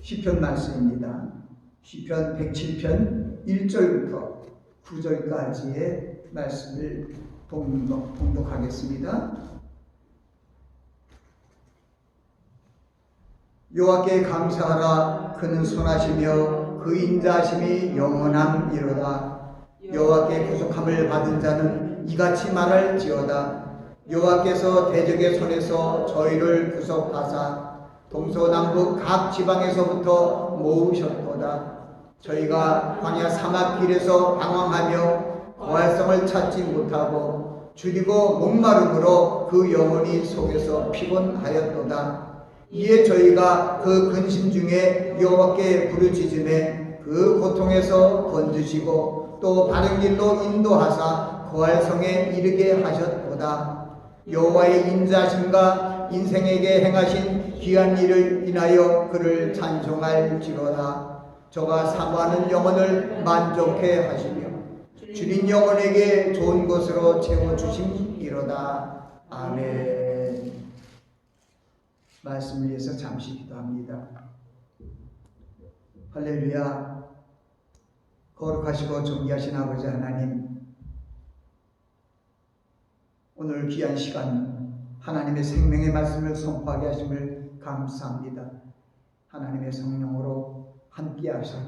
시편 말씀입니다. 시편 107편 1절부터 9절까지의 말씀을 봉독하겠습니다. 여호와께 감사하라. 그는 선하시며 그 인자하심이 영원함이로다. 여호와께 구속함을 받은 자는 이같이 말할지어다. 여호와께서 대적의 손에서 저희를 구속하사 동서남북 각 지방에서부터 모으셨도다. 저희가 광야 사막 길에서 방황하며 거할성을 찾지 못하고 줄이고 목마름으로 그 영혼이 속에서 피곤하였도다. 이에 저희가 그 근심 중에 여호와께 부르짖음에 그 고통에서 건지시고 또 바른 길로 인도하사 거할성에 이르게 하셨도다. 여호와의 인자심과 인생에게 행하신 귀한 일을 인하여 그를 찬송할지로다. 저가 사모하는 영혼을 만족해 하시며 주린 영혼에게 좋은 것으로 채워주심이로다. 아멘. 말씀을 위해서 잠시 기도합니다. 할렐루야. 거룩하시고 존귀하신 아버지 하나님, 오늘 귀한 시간 하나님의 생명의 말씀을 선포하게 하심을 감사합니다. 하나님의 성령으로 함께 하셔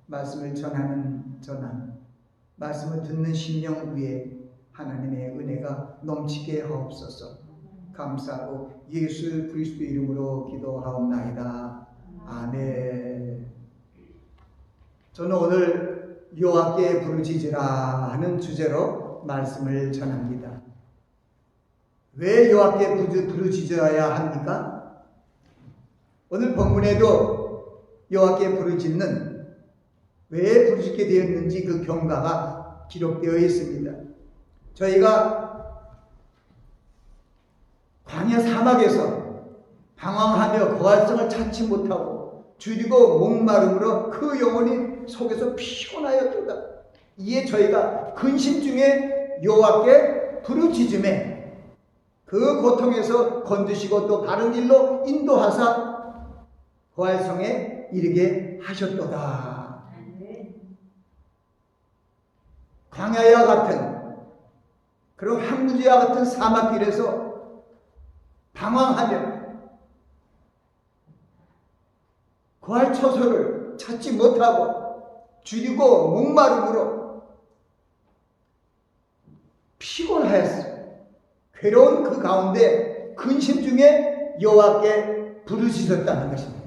말씀을 전하는 말씀을 듣는 심령 위에 하나님의 은혜가 넘치게 하옵소서. 감사하고 예수 그리스도 이름으로 기도하옵나이다. 아멘. 저는 오늘 여호와께 부르짖으라 하는 주제로 말씀을 전합니다. 왜 여호와께 부르짖어야 합니까? 오늘 본문에도 여호와께 부르짖는 왜 부르짖게 되었는지 그 경과가 기록되어 있습니다. 저희가 광야 사막에서 방황하며 거할성을 찾지 못하고 줄이고 목마름으로 그 영혼이 속에서 피곤하였도다. 이에 저희가 근심 중에 여호와께 부르짖음에 그 고통에서 건드시고 또 바른 길로 인도하사 거할성에 이르게 하셨도다. 광야와 같은 그런 황무지와 같은 사막길에서 방황하며 거할 처소를 찾지 못하고 줄이고 목마름으로 피곤하였어요. 괴로운 그 가운데 근심 중에 여호와께 부르짖었다는 것입니다.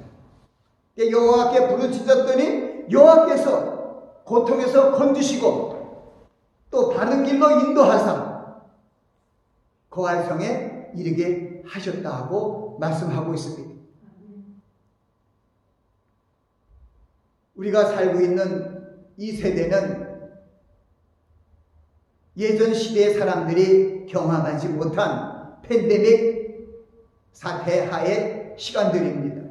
여호와께 부르짖었더니 여호와께서 고통에서 건지시고 또 바른 길로 인도하사 거할성에 이르게 하셨다고 말씀하고 있습니다. 우리가 살고 있는 이 세대는 예전 시대의 사람들이 경험하지 못한 팬데믹 사태하의 시간들입니다.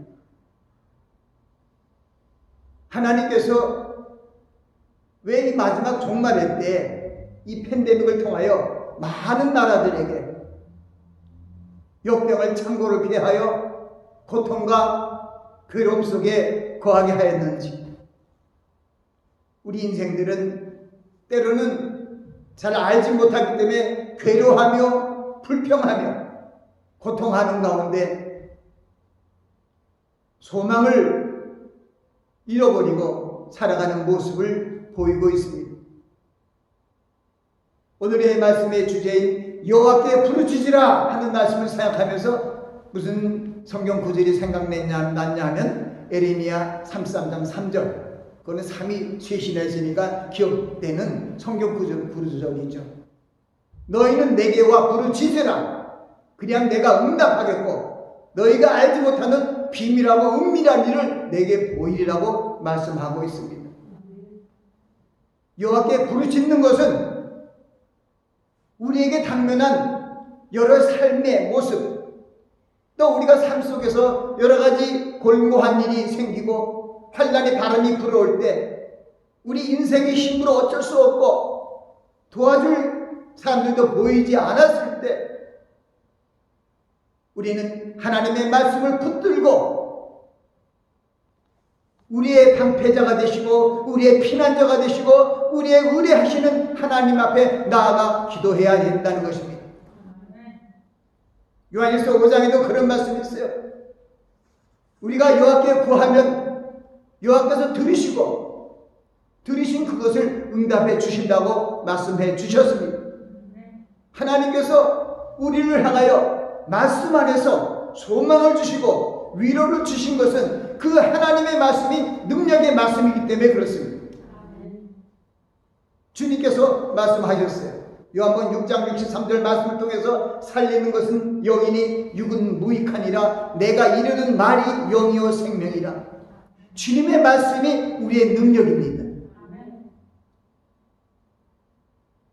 하나님께서 왜 이 마지막 종말의 때 이 팬데믹을 통하여 많은 나라들에게 역병을 창고를 피하여 고통과 괴로움 속에 거하게 하였는지, 우리 인생들은 때로는 잘 알지 못하기 때문에 괴로워하며 불평하며 고통하는 가운데 소망을 잃어버리고 살아가는 모습을 보이고 있습니다. 오늘의 말씀의 주제인 여호와께 부르짖으라 하는 말씀을 생각하면서 무슨 성경 구절이 생각났냐 하면 에레미야 33장 3절, 그거는 3위 최신해지니까 기억되는 성경 구절이죠. 너희는 내게 와 부르짖으라. 그냥 내가 응답하겠고 너희가 알지 못하는 비밀하고 은밀한 일을 내게 보이리라고 말씀하고 있습니다. 여호와께 부르짖는 것은 우리에게 당면한 여러 삶의 모습, 또 우리가 삶 속에서 여러 가지 골고한 일이 생기고 환난의 바람이 불어올 때 우리 인생의 힘으로 어쩔 수 없고 도와줄 사람들도 보이지 않았을 때 우리는 하나님의 말씀을 붙들고 우리의 방패자가 되시고 우리의 피난자가 되시고 우리의 의뢰하시는 하나님 앞에 나아가 기도해야 된다는 것입니다. 요한일서 5장에도 그런 말씀이 있어요. 우리가 여호와께 구하면 여호와께서 들으신 그것을 응답해 주신다고 말씀해 주셨습니다. 하나님께서 우리를 향하여 말씀 안에서 소망을 주시고 위로를 주신 것은 그 하나님의 말씀이 능력의 말씀이기 때문에 그렇습니다. 주님께서 말씀하셨어요. 요한복음 6장 63절 말씀을 통해서 살리는 것은 영이니 육은 무익하니라. 내가 이르는 말이 영이요 생명이라. 주님의 말씀이 우리의 능력입니다.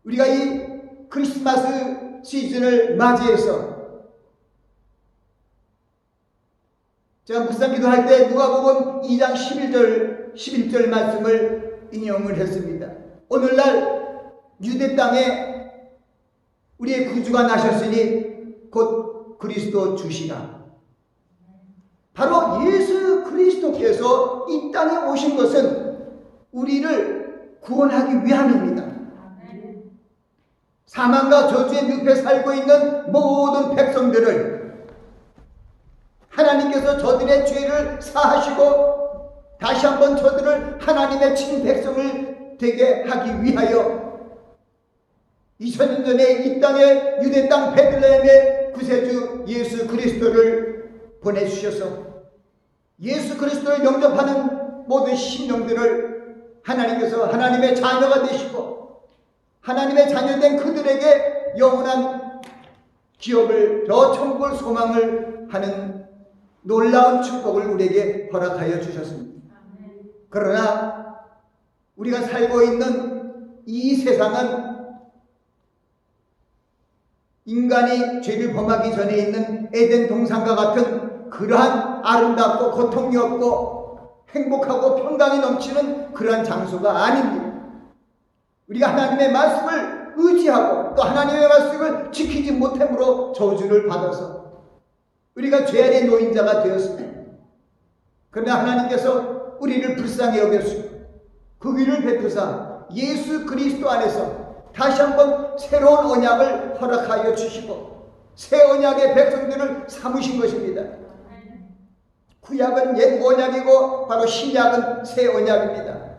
우리가 이 크리스마스 시즌을 맞이해서 제가 묵상 기도할 때 누가복음 2장 11절 말씀을 인용을 했습니다. 오늘날 유대 땅에 우리의 구주가 나셨으니 곧 그리스도 주시라. 바로 예수 그리스도께서 이 땅에 오신 것은 우리를 구원하기 위함입니다. 사망과 저주의 늪에 살고 있는 모든 백성들을 하나님께서 저들의 죄를 사하시고 다시 한번 저들을 하나님의 친백성을 되게 하기 위하여 2000년 전에 이 땅에 유대 땅 베들레헴의 구세주 예수 그리스도를 보내주셔서 예수 그리스도를 영접하는 모든 심령들을 하나님께서 하나님의 자녀가 되시고 하나님의 자녀된 그들에게 영원한 기업을 저 천국을 소망을 하는 놀라운 축복을 우리에게 허락하여 주셨습니다. 그러나 우리가 살고 있는 이 세상은 인간이 죄를 범하기 전에 있는 에덴 동산과 같은 그러한 아름답고 고통이 없고 행복하고 평강이 넘치는 그러한 장소가 아닙니다. 우리가 하나님의 말씀을 의지하고 또 하나님의 말씀을 지키지 못함으로 저주를 받아서 우리가 죄 아래 노인자가 되었습니다. 그러나 하나님께서 우리를 불쌍히 여겨주시고 그 위를 베푸사 예수 그리스도 안에서 다시 한번 새로운 언약을 허락하여 주시고 새 언약의 백성들을 삼으신 것입니다. 구약은 옛 언약이고 바로 신약은 새 언약입니다.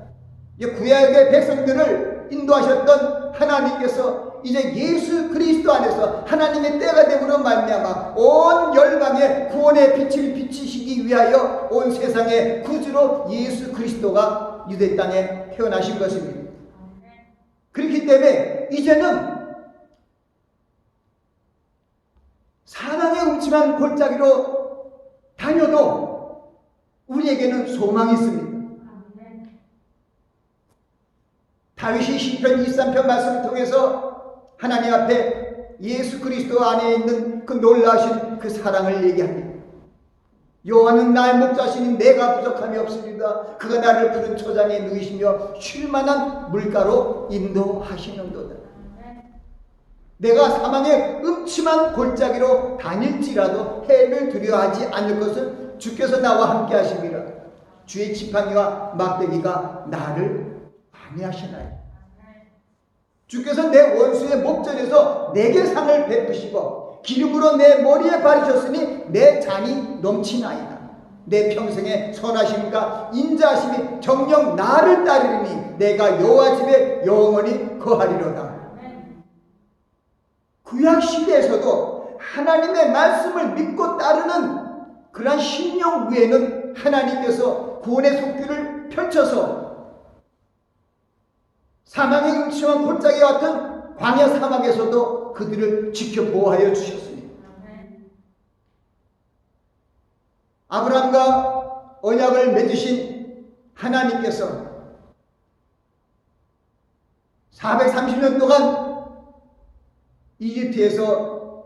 구약의 백성들을 인도하셨던 하나님께서 이제 예수 그리스도 안에서 하나님의 때가 됨으로 말미암아 온 열방에 구원의 빛을 비치시기 위하여 온 세상의 구주로 예수 그리스도가 유대 땅에 태어나신 것입니다. 그렇기 때문에 이제는 사망의 음침한 골짜기로 다녀도 우리에게는 소망이 있습니다. 다윗이 시편 23편 말씀을 통해서 하나님 앞에 예수 그리스도 안에 있는 그 놀라우신 그 사랑을 얘기합니다. 여호와는 나의 목자시니 내가 부족함이 없으리다. 그가 나를 푸른 초장에 누이시며 쉴만한 물가로 인도하시는도다. 내가 사망의 음침한 골짜기로 다닐지라도 해를 두려워하지 않을 것은 주께서 나와 함께 하심이라. 주의 지팡이와 막대기가 나를 방해하시나이다. 주께서 내 원수의 목전에서 내게 상을 베푸시고 기름으로 내 머리에 바르셨으니 내 잔이 넘치나이다. 내 평생에 선하심과 인자하심이 정녕 나를 따르리니 내가 여호와 집에 영원히 거하리로다. 구약 시대에서도 하나님의 말씀을 믿고 따르는 그러한 신령 위에는 하나님께서 구원의 속기를 펼쳐서 사망의 음침한 골짜기 같은 광야 사막에서도 그들을 지켜 보호하여 주셨습니다. 아브라함과 언약을 맺으신 하나님께서 430년 동안 이집트에서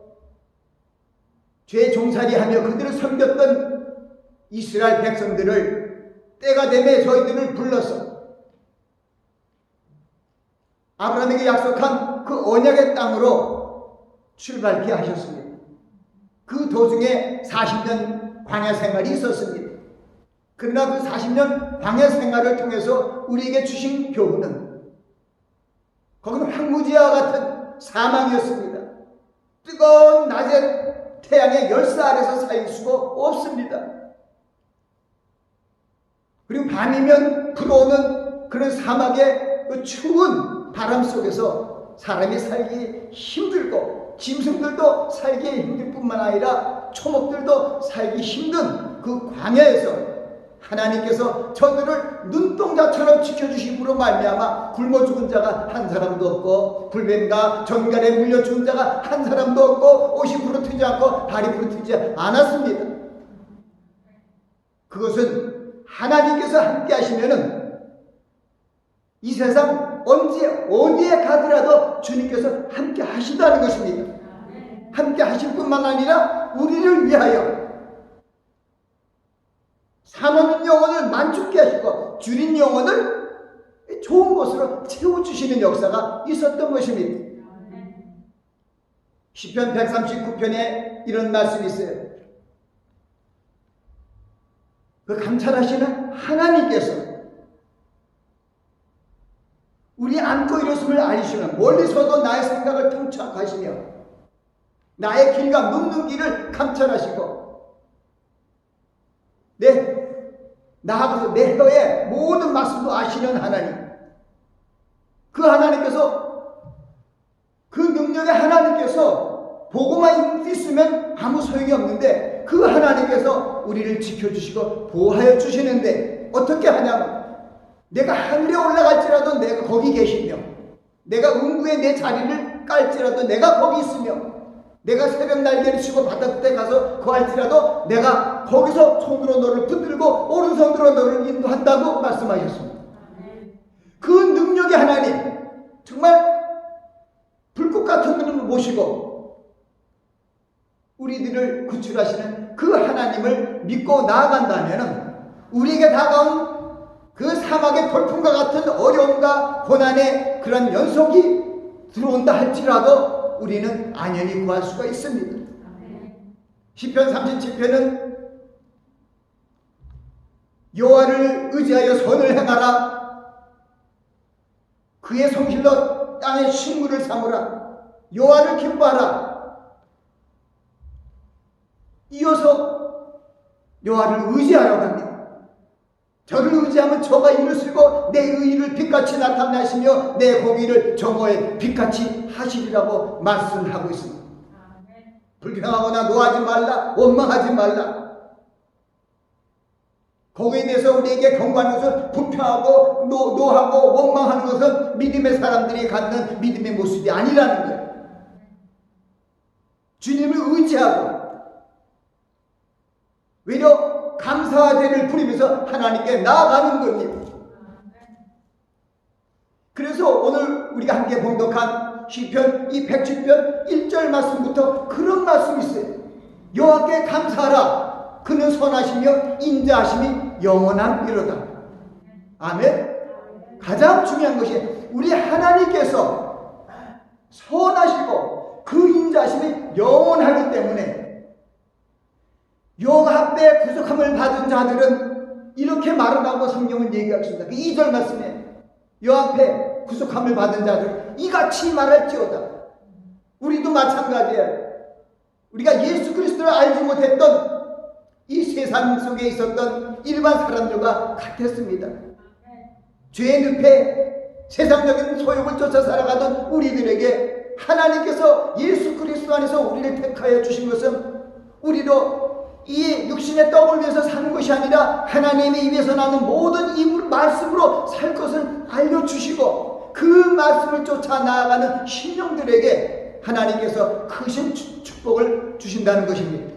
죄 종살이하며 그들을 섬겼던 이스라엘 백성들을 때가 되매 저희들을 불러서 아브라함에게 약속한 그 언약의 땅으로 출발케 하셨습니다. 그 도중에 40년 광야 생활이 있었습니다. 그러나 그 40년 광야 생활을 통해서 우리에게 주신 교훈은, 거기는 황무지와 같은 사망이었습니다. 뜨거운 낮에 태양의 열사 아래서 살 수가 없습니다. 그리고 밤이면 불어오는 그런 사막의 그 추운 바람 속에서 사람이 살기 힘들고, 짐승들도 살기 힘들 뿐만 아니라 초목들도 살기 힘든 그 광야에서 하나님께서 저들을 눈동자처럼 지켜주심으로 말미암아 굶어 죽은 자가 한 사람도 없고, 불뱀과 전갈에 물려 죽은 자가 한 사람도 없고, 옷이 부러뜨리지 않고 발이 부러뜨리지 않았습니다. 그것은 하나님께서 함께 하시면은 이 세상 언제 어디에 가더라도 주님께서 함께 하신다는 것입니다. 함께 하실 뿐만 아니라 우리를 위하여 사모는 영혼을 만족케 하시고 줄인 영혼을 좋은 것으로 채워주시는 역사가 있었던 것입니다. 시편 139편에 이런 말씀이 있어요. 그 감찰하시는 하나님께서 우리 안고 일었음을 알리시는, 멀리서도 나의 생각을 통찰하시며 나의 길과 눕는 길을 감찰하시고 나하고서 내 혀의 모든 말씀도 아시는 하나님, 그 하나님께서, 그 능력의 하나님께서 보고만 있으면 아무 소용이 없는데 그 하나님께서 우리를 지켜주시고 보호하여 주시는데 어떻게 하냐면, 내가 하늘에 올라갈지라도 내가 거기 계시며, 내가 음부에 내 자리를 깔지라도 내가 거기 있으며, 내가 새벽 날개를 치고 바다 끝에 가서 거할지라도 내가 거기서 손으로 너를 붙들고 오른손으로 너를 인도한다고 말씀하셨습니다. 그 능력의 하나님, 정말 불꽃 같은 눈을 모시고 우리들을 구출하시는 그 하나님을 믿고 나아간다면 우리에게 다가온 그 사막의 돌풍과 같은 어려움과 고난의 그런 연속이 들어온다 할지라도 우리는 안연히 구할 수가 있습니다. 시편 37편은 여호와를 의지하여 선을 행하라, 그의 성실로 땅의 식물을 삼으라, 여호와를 기뻐하라. 이어서 여호와를 의지하라고 합니다. 저를 의지하면 저가 일을 쓰고 내 의의를 빛같이 나타나시며 내 공의를 정오에 빛같이 하시리라고 말씀하고 있습니다. 불평하거나 노하지 말라, 원망하지 말라. 거기에 대해서 우리에게 경고하는 것은, 불평하고 노하고 원망하는 것은 믿음의 사람들이 갖는 믿음의 모습이 아니라는 거예요. 주님을 의지하고 외려 감사와 대를 부리면서 하나님께 나아가는 겁니다. 그래서 오늘 우리가 함께 봉독한 시편 이 110편 1절 말씀부터 그런 말씀이 있어요. 여호와께 감사하라, 그는 선하시며 인자하심이 영원함이로다. 아멘. 가장 중요한 것이 우리 하나님께서 선하시고 그 인자하심이 영원하기 때문에 여호와 앞에 구속함을 받은 자들은 이렇게 말한다고 성경은 얘기하고 있습니다. 그 2절 말씀에 여호와 앞에 구속함을 받은 자들은 이같이 말할지어다. 우리도 마찬가지예요. 우리가 예수 그리스도를 알지 못했던 이 세상 속에 있었던 일반 사람들과 같았습니다. 죄의 늪에 세상적인 소욕을 쫓아 살아가던 우리들에게 하나님께서 예수 그리스도 안에서 우리를 택하여 주신 것은 우리로 이 육신의 떡을 위해서 사는 것이 아니라 하나님의 입에서 나는 모든 이 말씀으로 살 것을 알려주시고 그 말씀을 쫓아 나아가는 신령들에게 하나님께서 크신 축복을 주신다는 것입니다.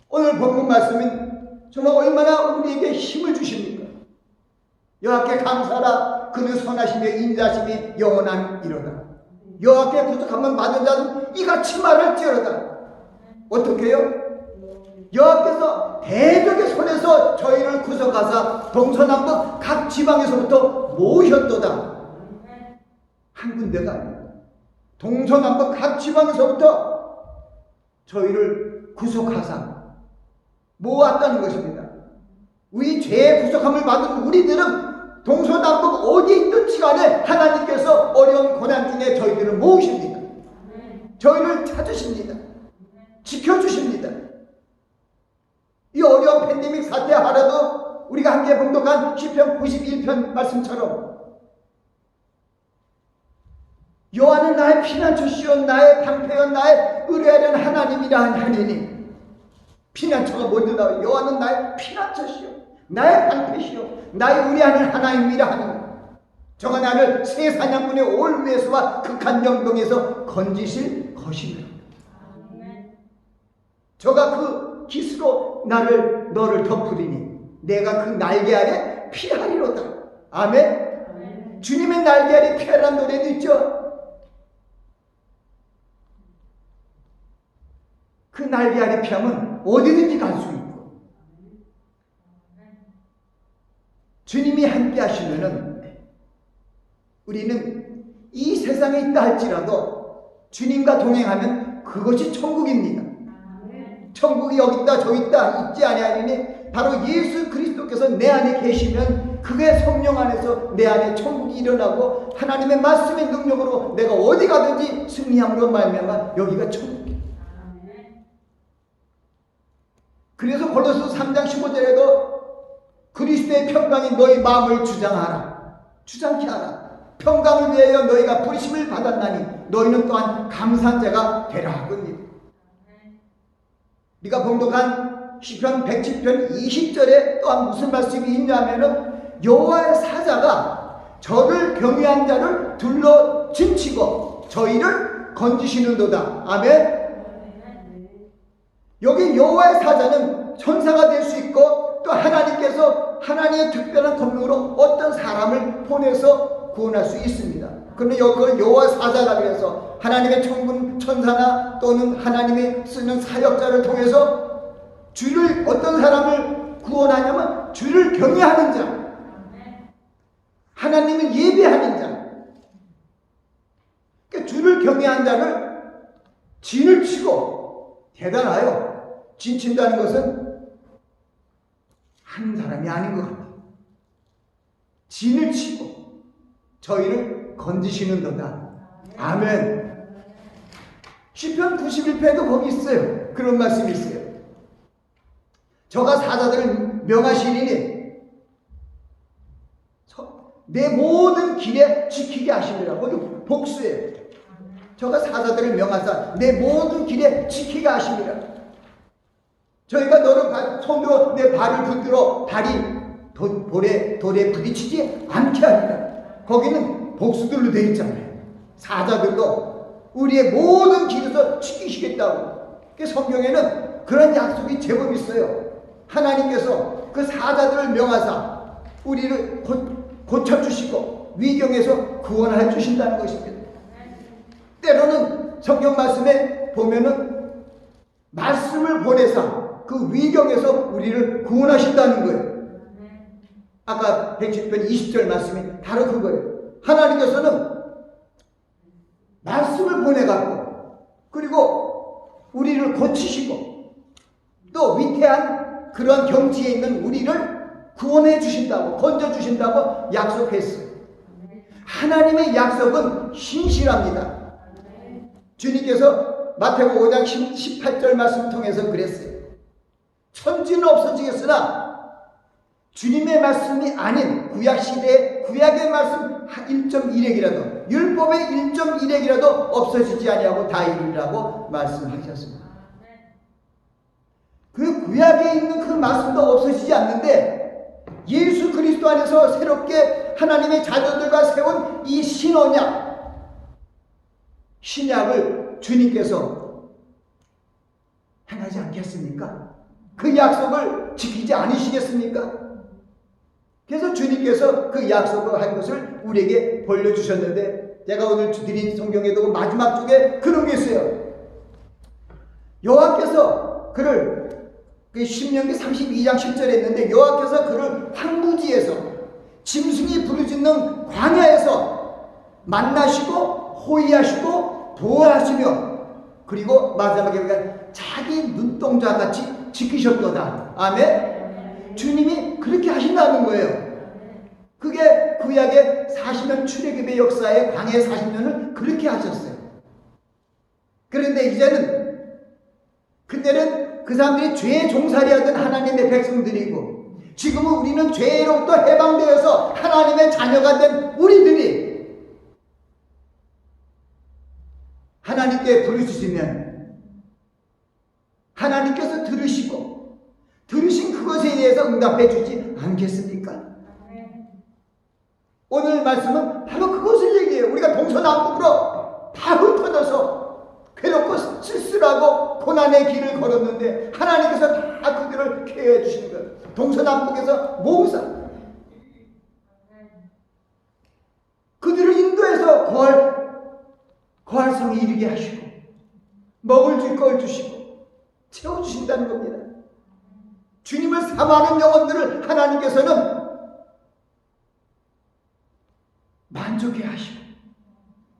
오늘 본문 말씀은 정말 얼마나 우리에게 힘을 주십니까? 여호와께 감사하라, 그는 선하시며 인자하심이 영원함이로다. 여호와께 구속함을 받은 자는 이같이 말할지어다. 어떻게 해요? 여호와께서 대적의 손에서 저희를 구속하사 동서남북 각 지방에서부터 모으셨도다. 한 군데가 아닙니다. 동서남북 각 지방에서부터 저희를 구속하사 모았다는 것입니다. 우리 죄의 구속함을 받은 우리들은 동서남북 어디에 있든지 간에 하나님께서 어려운 고난 중에 저희들을 모으십니다. 저희를 찾으십니다. 지켜주십니다. 이 어려운 팬데믹 사태 하라도 우리가 함께 봉독한 시편 91편 말씀처럼 여호와는 나의 피난처시요 나의 방패여 나의 의뢰하는 하나님이라 하니니, 피난처가 먼저 나와요. 여호와는 나의 피난처시요 나의 방패시요 나의 의뢰하는 하나님이라 하니, 저가 나를 새 사냥꾼의 올무에서와 극한 영동에서 건지실 것이니라. 저가 그 깃으로 너를 덮으리니 내가 그 날개 아래 피하리로다. 아멘. 주님의 날개 아래 피하라는 노래도 있죠. 그 날개 아래 피하면 어디든지 갈 수 있고, 주님이 함께 하시면은 우리는 이 세상에 있다 할지라도 주님과 동행하면 그것이 천국입니다. 천국이 여기 있다 저기 있다 있지 아니하니 바로 예수 그리스도께서 내 안에 계시면 그의 성령 안에서 내 안에 천국이 일어나고 하나님의 말씀의 능력으로 내가 어디 가든지 승리함으로 말미암아 여기가 천국이에요. 그래서 고린도서 3장 15절에도 그리스도의 평강이 너희 마음을 주장케 하라. 평강을 위하여 너희가 부르심을 받았나니 너희는 또한 감사한 자가 되라 하거든요. 우리가 봉독한 시편 110편 20절에 또한 무슨 말씀이 있냐면은 여호와의 사자가 저를 경외한 자를 둘러 진치고 저희를 건지시는도다. 아멘. 여기 여호와의 사자는 천사가 될 수 있고 또 하나님께서 하나님의 특별한 권능으로 어떤 사람을 보내서 구원할 수 있습니다. 그런데 그걸 여호와 사자라 그래서 하나님의 천사나 또는 하나님이 쓰는 사역자를 통해서 주를 어떤 사람을 구원하냐면 주를 경외하는 자, 하나님을 예배하는 자. 그러니까 주를 경외한 자를 진을 치고 대단하여. 진 친다는 것은 한 사람이 아닌 것 같아요. 진을 치고 저희를 건지시는도다. 아멘. 시편 91편에도 거기 있어요. 그런 말씀이 있어요. 저가 사자들을 명하시리니 내 모든 길에 지키게 하시리라. 거기 복수예요. 저가 사자들을 명하사 내 모든 길에 지키게 하시리라. 저희가 너를 손으로 내 발을 붙들어 발이 돌에 부딪히지 않게 하리라. 거기는 복수들로 되어 있잖아요. 사자들도 우리의 모든 길에서 지키시겠다고. 성경에는 그런 약속이 제법 있어요. 하나님께서 그 사자들을 명하사 우리를 고쳐주시고 위경에서 구원해 주신다는 것입니다. 때로는 성경 말씀에 보면은 말씀을 보내사 그 위경에서 우리를 구원하신다는 거예요. 아까 110편 20절 말씀이 바로 그거예요. 하나님께서는 말씀을 보내갖고 그리고 우리를 고치시고 또 위태한 그런 경지에 있는 우리를 구원해 주신다고 건져 주신다고 약속했어요. 하나님의 약속은 신실합니다. 주님께서 마태복음 5장 18절 말씀 통해서 그랬어요. 천지는 없어지겠으나 주님의 말씀이 아닌 구약시대의 구약의 말씀 1.1핵이라도 율법의 1.1핵이라도 없어지지 아니하고 다 이루리라고 말씀하셨습니다. 그 구약에 있는 그 말씀도 없어지지 않는데 예수 그리스도 안에서 새롭게 하나님의 자녀들과 세운 이 신약을 주님께서 행하지 않겠습니까? 그 약속을 지키지 않으시겠습니까? 그래서 주님께서 그 약속을 한 것을 우리에게 벌려주셨는데 제가 오늘 드린 성경에도 마지막 쪽에 그런 게 있어요. 여호와께서 그를 신명기 32장 10절에 있는데 여호와께서 그를 황무지에서 짐승이 부르짖는 광야에서 만나시고 호위하시고 보호하시며 그리고 마지막에 자기 눈동자같이 지키셨도다. 아멘. 주님이 그렇게 하신다는 거예요. 그게 구약의 40년 출애굽의 역사에 광야 40년을 그렇게 하셨어요. 그런데 이제는 그때는 그 사람들이 죄에 종살이하던 하나님의 백성들이고, 지금은 우리는 죄로부터 해방되어서 하나님의 자녀가 된 우리들이 하나님께 부르짖으면 하나님께서 들으시고 들으신 그것에 대해서 응답해 주지 않겠습니까? 오늘 말씀은 바로 그것을 얘기해요. 우리가 동서남북으로 다 흩어져서 괴롭고 쓸쓸하고 고난의 길을 걸었는데 하나님께서 다 그들을 케어해 주시는 거예요. 동서남북에서 모으사 그들을 인도해서 거할성에 이르게 하시고 먹을 줄 걸 주시고 채워주신다는 겁니다. 주님을 사모하는 영혼들을 하나님께서는 만족해 하시고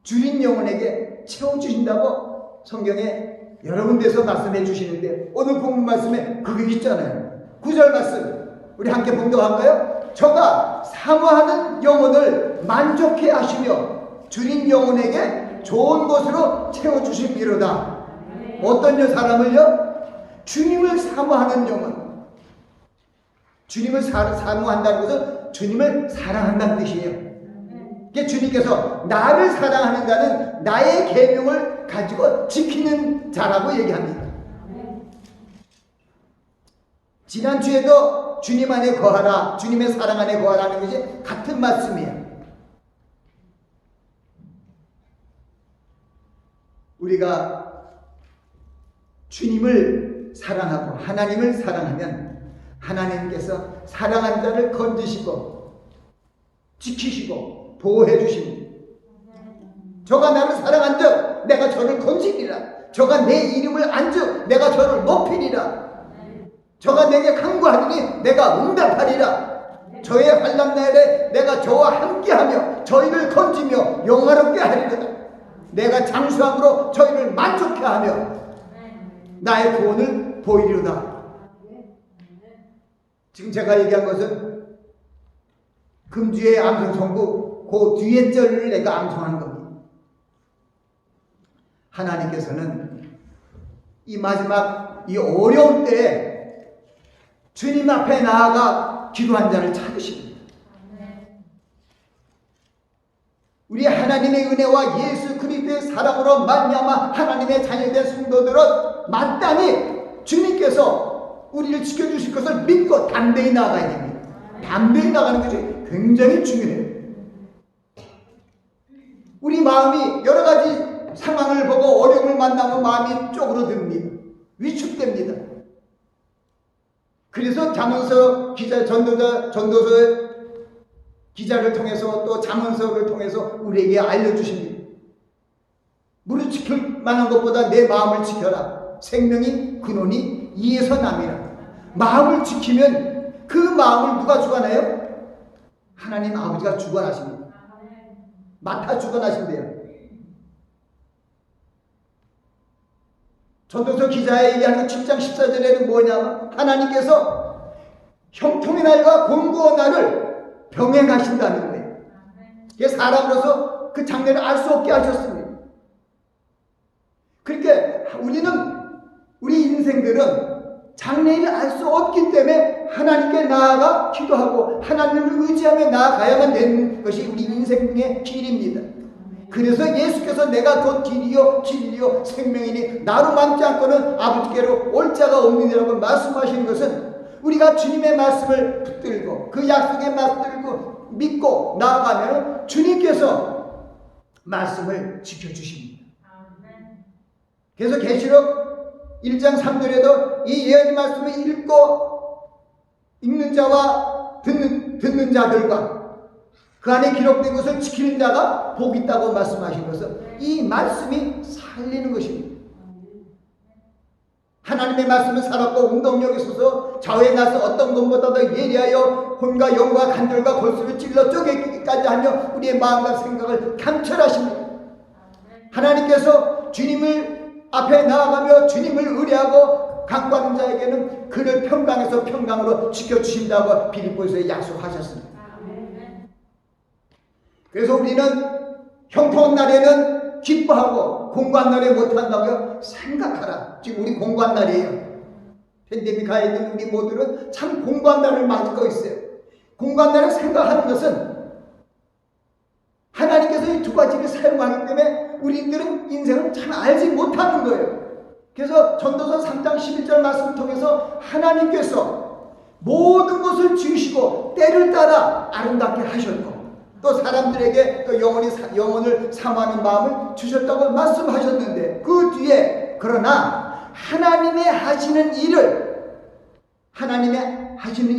줄인 영혼에게 채워주신다고 성경에 여러 군데서 말씀해 주시는데, 오늘 본문 말씀에 그게 있잖아요. 9절 말씀 우리 함께 봉독할까요? 저가 사모하는 영혼을 만족해 하시며 줄인 영혼에게 좋은 것으로 채워주심이로다. 어떤 사람을요? 주님을 사모하는 영혼. 주님을 사모한다는 것은 주님을 사랑한다는 뜻이에요. 주님께서 나를 사랑하는 자는 나의 계명을 가지고 지키는 자라고 얘기합니다. 지난주에도 주님 안에 거하라, 주님의 사랑 안에 거하라는 것이 같은 말씀이에요. 우리가 주님을 사랑하고 하나님을 사랑하면 하나님께서 사랑한 자를 건지시고 지키시고 보호해 주십니다. 저가 나를 사랑한 적 내가 저를 건지리라. 저가 내 이름을 안적 내가 저를 높이리라. 저가 내게 간구하리니 내가 응답하리라. 저의 환난 날에 내가 저와 함께하며 저희를 건지며 영화롭게 하리로다. 내가 장수함으로 저희를 만족케 하며 나의 구원을 보이리로다. 지금 제가 얘기한 것은 금주의 암송송구 그 뒤에 절을 내가 암송한 겁니다. 하나님께서는 이 마지막 이 어려운 때에 주님 앞에 나아가 기도한 자를 찾으십니다. 우리 하나님의 은혜와 예수 그리스도의 사랑으로 말미암아 하나님의 자녀된 성도들은 마땅히 주님께서 우리를 지켜주실 것을 믿고 담대히 나가야 됩니다. 담대히 나가는 것이 굉장히 중요해요. 우리 마음이 여러 가지 상황을 보고 어려움을 만나면 마음이 쪼그러듭니다. 위축됩니다. 그래서 잠언서 기자, 전도서 기자를 통해서 또 잠언서를 통해서 우리에게 알려주십니다. 무릇 지킬 만한 것보다 내 마음을 지켜라. 생명이 근원이 이에서 남이라. 마음을 지키면 그 마음을 누가 주관해요? 하나님 아버지가 주관하십니다. 맡아 주관하신대요. 전도서 기자에 얘기하는 7장 14절에는 뭐냐면 하나님께서 형통의 날과 공고의 날을 병행하신다는 거예요. 이게 사람으로서 그 장래를 알 수 없게 하셨습니다. 그렇게 우리 인생들은 장래를 알 수 없기 때문에 하나님께 나아가 기도하고 하나님을 의지하며 나아가야만 되는 것이 우리 인생의 길입니다. 그래서 예수께서 내가 곧 길이요 진리요 생명이니 나로 남지 않고는 아버지께로 올 자가 없느니라고 말씀하시는 것은 우리가 주님의 말씀을 붙들고 그 약속에 맞들고 믿고 나아가면 주님께서 말씀을 지켜주십니다. 그래서 계시록 1장 3절에도 이 예언의 말씀을 읽는 자와 듣는 자들과 그 안에 기록된 것을 지키는 자가 복 있다고 말씀하신 것은 이 말씀이 살리는 것입니다. 하나님의 말씀은 살았고 운동력이 있어서 좌우에 나서 어떤 것보다도 예리하여 혼과 영과 간절과 골수를 찔러 쪼개기까지 하며 우리의 마음과 생각을 감찰하십니다. 하나님께서 주님을 앞에 나아가며 주님을 의뢰하고 강구하는 자에게는 그를 평강에서 평강으로 지켜주신다고 빌립보서에 약속하셨습니다. 그래서 우리는 형통한 날에는 기뻐하고 공고한 날에 못한다고요? 생각하라. 지금 우리 공고한 날이에요. 팬데믹 하에 있는 우리 모두는 참 공고한 날을 맞고 있어요. 공고한 날을 생각하는 것은 하나님께서 이 두 가지를 사용하기 때문에 우리들은 인생을 참 알지 못하는 거예요. 그래서 전도서 3장 11절 말씀을 통해서 하나님께서 모든 것을 지으시고 때를 따라 아름답게 하셨고 또 사람들에게 또 영혼을 사모하는 마음을 주셨다고 말씀하셨는데 그 뒤에 그러나 하나님의 하시는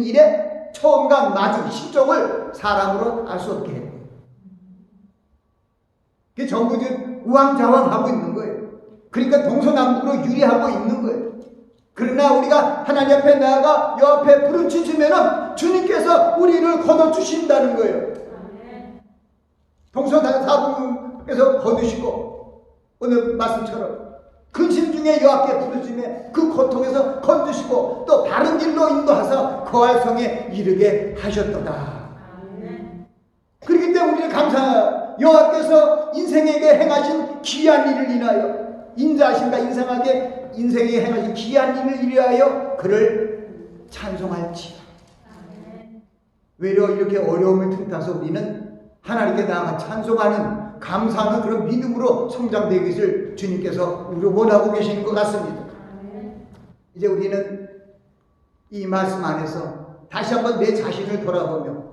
일에 처음과 마중 시종을 사람으로 알 수 없게 해요. 그게 전부 우왕좌왕하고 있는 거예요. 그러니까 동서남북으로 유리하고 있는 거예요. 그러나 우리가 하나님 앞에 나아가 여 앞에 부르짖으면 주님께서 우리를 거둬주신다는 거예요. 동서남북에서 거두시고 오늘 말씀처럼 근심 중에 여 앞에 부르짖으면 그 고통에서 건드시고 또 바른 길로 인도하사 거할 성에 이르게 하셨도다. 그렇기 때문에 우리는 감사해요. 여호와께서 인생에게 행하신 귀한 일을 인하여 인자하신가 인생에게 행하신 귀한 일을 위하여 그를 찬송할지어다. 외려 이렇게 어려움을 틈타서 우리는 하나님께 나아가 찬송하는 감사하는 그런 믿음으로 성장되기를 주님께서 우리 원하고 계시는 것 같습니다. 이제 우리는 이 말씀 안에서 다시 한번 내 자신을 돌아보며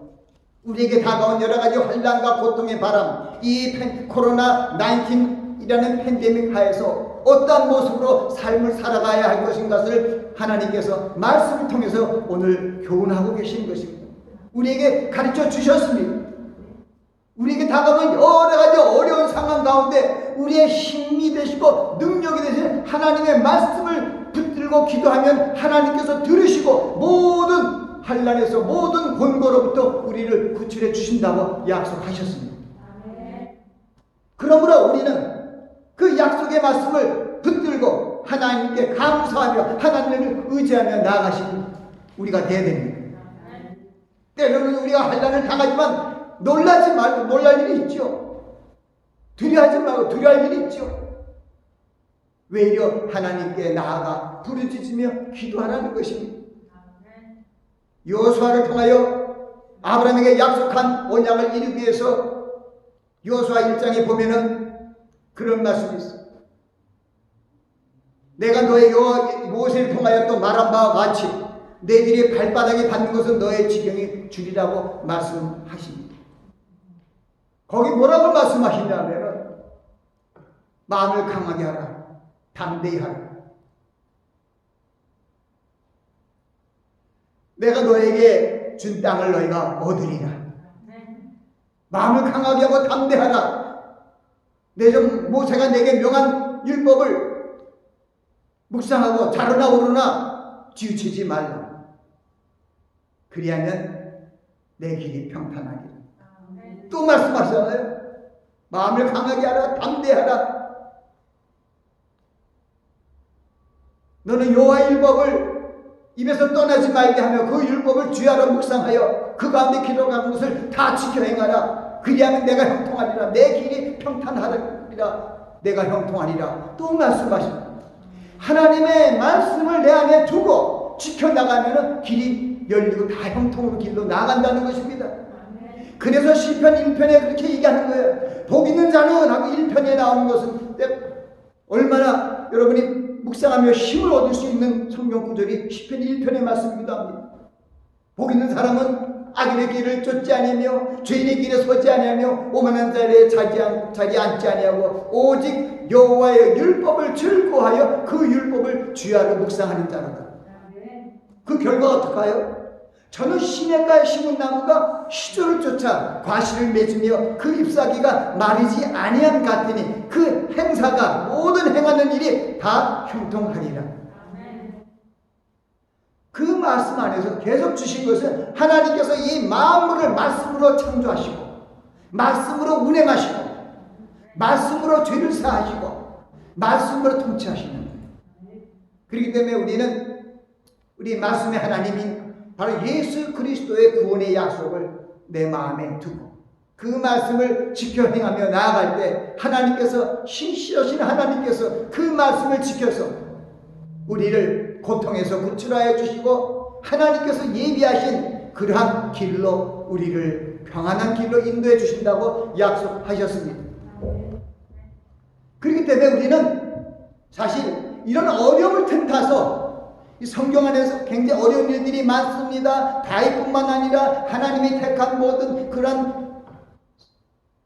우리에게 다가온 여러 가지 환난과 고통의 바람, 이 코로나 19이라는 팬데믹 하에서 어떠한 모습으로 삶을 살아가야 할 것인가를 하나님께서 말씀을 통해서 오늘 교훈하고 계신 것입니다. 우리에게 가르쳐 주셨습니다. 우리에게 다가오는 여러 가지 어려운 상황 가운데 우리의 힘이 되시고 능력이 되신 하나님의 말씀을 붙들고 기도하면 하나님께서 들으시고 모든 환난에서 모든 곤고로부터 우리를 구출해 주신다고 약속하셨습니다. 그러므로 우리는 그 약속의 말씀을 붙들고 하나님께 감사하며 하나님을 의지하며 나아가시는 우리가 되어야 됩니다. 때로는 우리가 환난을 당하지만 놀라지 말고 놀랄 일이 있죠. 두려워하지 말고 두려워할 일이 있죠. 외려 하나님께 나아가 부르짖으며 기도하라는 것입니다. 여호수아를 통하여 아브라함에게 약속한 언약을 이루기 위해서 여호수아 1장에 보면은 그런 말씀이 있어요. 내가 너의 모세를 통하여 또 말한 바와 같이 너희들이 발바닥에 닿는 것은 너의 지경이 주리라고 말씀하십니다. 거기 뭐라고 말씀하시냐면 마음을 강하게 하라, 담대히 하라. 내가 너에게 준 땅을 너희가 얻으리라. 마음을 강하게 하고 담대하라. 모세가 내게 명한 율법을 묵상하고 자르나 오르나 지우치지 말라. 그리하면 내 길이 평탄하리라. 또 말씀하시잖아요. 마음을 강하게 하라, 담대하라. 너는 여호와의 율법을 입에서 떠나지 말게 하며 그 율법을 주야로 묵상하여 그 가운데 기록한 것을 다 지켜 행하라. 그리하면 내가 형통하리라. 내 길이 평탄하리라. 내가 형통하리라. 또 말씀하십니다. 하나님의 말씀을 내 안에 두고 지켜나가면 길이 열리고 다 형통으로 길로 나간다는 것입니다. 그래서 시편 1편에 그렇게 얘기하는 거예요. 복 있는 자는 하고 1편에 나오는 것은 얼마나 여러분이 묵상하며 힘을 얻을 수 있는 성경 구절이 시편 1편의 말씀이기도 합니다. 복 있는 사람은 악인의 길을 쫓지 아니하며 죄인의 길에 서지 아니하며 오만한 자리에 자리 앉지 아니하고 오직 여호와의 율법을 즐거워하여 그 율법을 주야로 묵상하는 자로다. 그 결과가 어떡하요? 저는 시냇가에 심은 나무가 시조를 쫓아 과실을 맺으며 그 잎사귀가 마르지 아니함 같으니 그 행사가 모든 행하는 일이 다 형통하리라. 그 말씀 안에서 계속 주신 것은 하나님께서 이 만물을 말씀으로 창조하시고 말씀으로 운행하시고 말씀으로 죄를 사하시고 말씀으로 통치하시는 거예요. 그렇기 때문에 우리는 우리 말씀의 하나님이 바로 예수 그리스도의 구원의 약속을 내 마음에 두고 그 말씀을 지켜 행하며 나아갈 때 하나님께서 신실하신 하나님께서 그 말씀을 지켜서 우리를 고통에서 구출하여 주시고 하나님께서 예비하신 그러한 길로 우리를 평안한 길로 인도해 주신다고 약속하셨습니다. 그렇기 때문에 우리는 사실 이런 어려움을 틈타서 이 성경 안에서 굉장히 어려운 일들이 많습니다. 다윗뿐만 아니라 하나님이 택한 모든 그런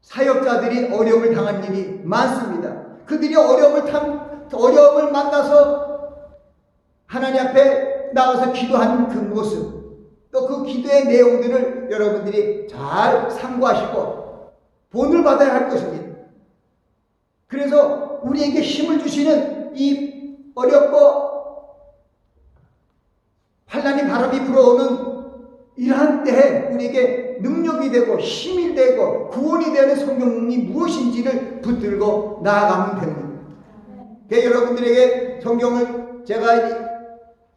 사역자들이 어려움을 당한 일이 많습니다. 그들이 어려움을 만나서 하나님 앞에 나가서 기도한 그 모습, 또 그 기도의 내용들을 여러분들이 잘 참고하시고 본을 받아야 할 것입니다. 그래서 우리에게 힘을 주시는 이 어렵고 환난이 바람이 불어오는 이러한 때에 우리에게 능력이 되고 힘이 되고 구원이 되는 성경이 무엇인지를 붙들고 나아가면 됩니다. 여러분들에게 성경을 제가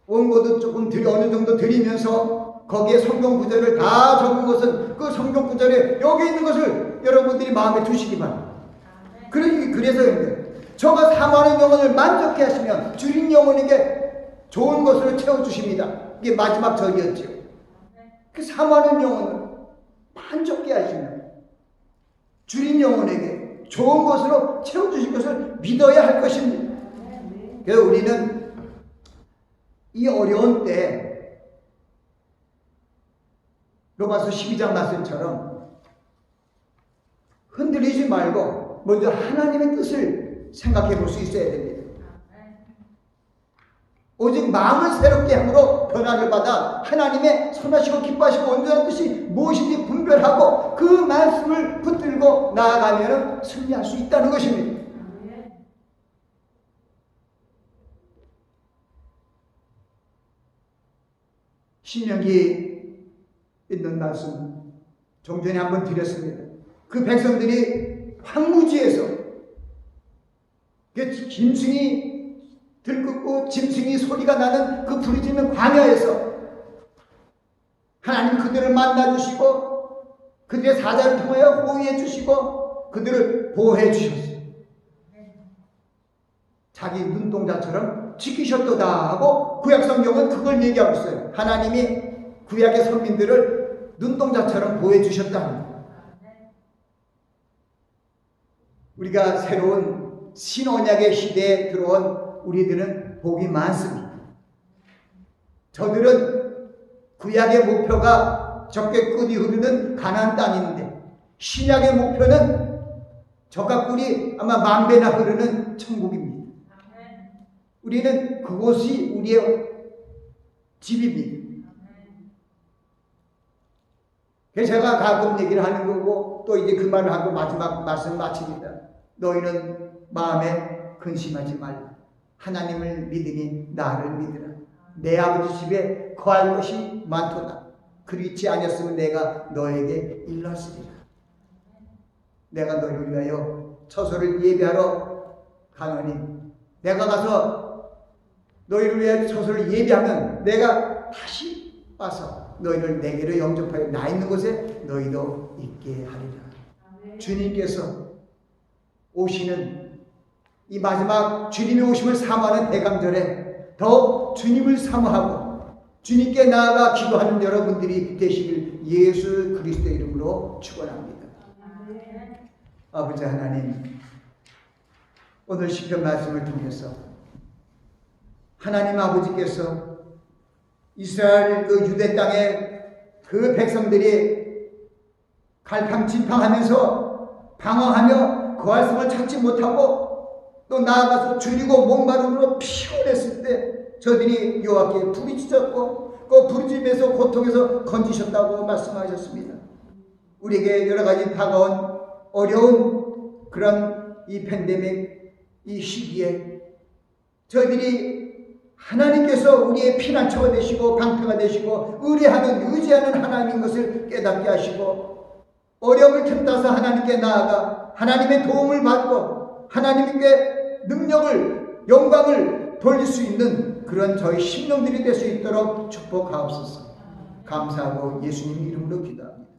원고도 조금 어느 정도 드리면서 거기에 성경 구절을 다 적은 것은 그 성경 구절에 여기 있는 것을 여러분들이 마음에 두시기 바랍니다. 그래서입니다. 저가 사모하는 영혼을 만족해 하시면 주린 영혼에게 좋은 것으로 채워주십니다. 이게 마지막 절이었죠. 그 사모하는 영혼을 만족해 하시면 주린 영혼에게 좋은 것으로 채워주실 것을 믿어야 할 것입니다. 그래서 우리는 이 어려운 때 로마서 12장 말씀처럼 흔들리지 말고 먼저 하나님의 뜻을 생각해 볼 수 있어야 됩니다. 오직 마음을 새롭게 함으로 변화를 받아 하나님의 선하시고 기뻐하시고 온전한 뜻이 무엇인지 분별하고 그 말씀을 붙들고 나아가면 승리할 수 있다는 것입니다. 신명기 있는 말씀 좀 전에 한번 드렸습니다. 그 백성들이 황무지에서 그 짐승이 들끓고 짐승이 소리가 나는 그 부르짖는 광야에서 하나님 그들을 만나주시고 그들의 사자를 통하여 호위해 주시고 그들을 보호해 주셨어요. 자기 눈동자처럼 지키셨도다 하고 구약성경은 그걸 얘기하고 있어요. 하나님이 구약의 선민들을 눈동자처럼 보호해 주셨다. 우리가 새로운 신언약의 시대에 들어온 우리들은 복이 많습니다. 저들은 구약의 목표가 적게 꿀이 흐르는 가나안 땅인데 신약의 목표는 적과 꿀이 아마 만배나 흐르는 천국입니다. 우리는 그곳이 우리의 집입니다. 그래서 제가 가끔 얘기를 하는 거고 또 이제 그 말을 하고 마지막 말씀 마칩니다. 너희는 마음에 근심하지 말라. 하나님을 믿으니 나를 믿으라. 내 아버지 집에 거할 것이 많도다. 그렇지 아니었으면 내가 너에게 일렀으리라. 내가 너희를 위하여 처소를 예비하러 가노니 내가 가서 너희를 위하여 처소를 예비하면 내가 다시 와서 너희를 내게로 영접하여 나 있는 곳에 너희도 있게 하리라. 주님께서 오시는 이 마지막 주님의 오심을 사모하는 대감절에 더 주님을 사모하고 주님께 나아가 기도하는 여러분들이 되시길 예수 그리스도의 이름으로 축원합니다. 아버지 하나님, 오늘 시편 말씀을 통해서 하나님 아버지께서 이스라엘 그 유대 땅에 그 백성들이 갈팡질팡하면서 방황하며 거할 성을 찾지 못하고 또 나아가서 줄이고 목마름으로 피곤했을 때 저들이 여호와께 부르짖었고 그 부르짖으면서 고통에서 건지셨다고 말씀하셨습니다. 우리에게 여러 가지 다가온 어려운 그런 이 팬데믹 이 시기에 저희들이 하나님께서 우리의 피난처가 되시고 방패가 되시고 의지하는 하나님인 것을 깨닫게 하시고 어려움을 틈타서 하나님께 나아가 하나님의 도움을 받고 하나님께 능력을 영광을 돌릴 수 있는 그런 저희 심령들이 될 수 있도록 축복하옵소서. 감사하고 예수님 이름으로 기도합니다.